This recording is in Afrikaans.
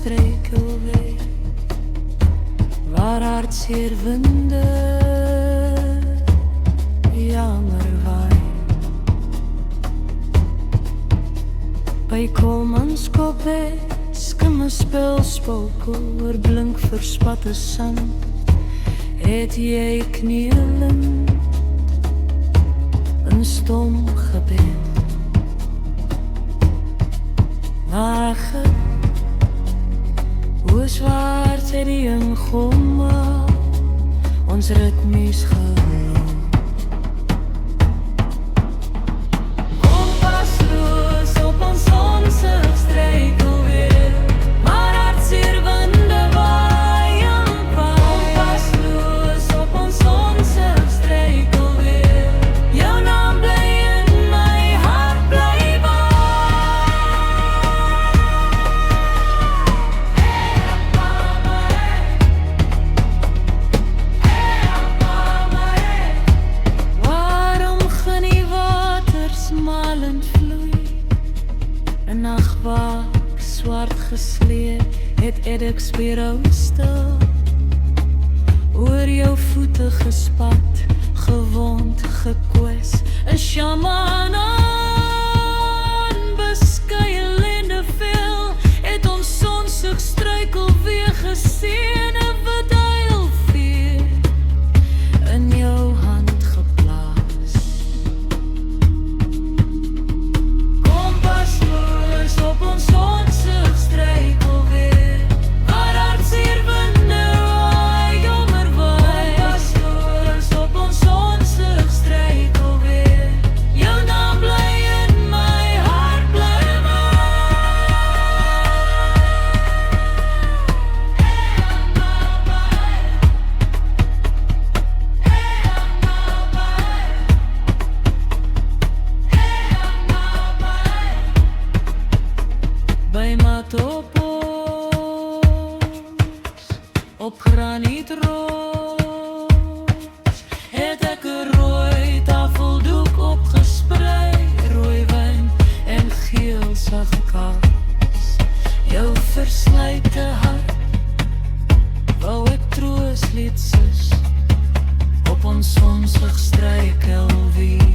struikel weer, waar hartseer winde jammer waai. By Kolmanskop skimme spilspokel oor blink verspatte sand, het jy knielend in stom gebed. Maar hoe zwart het die ingomme ons ritmies geloof. Kompasloos op ons onsig struikel weer, maar hartseer winde waai en waai. Kompasloos op ons onsig struikel weer, jou naam bly in my hart bly waai. Een nachtwak, zwart gesleed, het ek spierou stil oor jou voete gespat, gewond, gekwes, 'n shaman aan beskeie lende veel, het ons sonsig struikel weer gesien, 'n wit uilveer in jou hand geplaas. Op ons sonsig struikel weer, waar hartseer winde waai, jammer waai. Kompasloos op ons sonsig struikel weer, jou naam bly in my hart bly by Matopos, op granietroos, het ek 'n rooi tafeldoek opgesprei, rooi wyn en geel sagkaas. Jou verslyte hart wou ek troostlied sus, op ons sonsig struikel weer.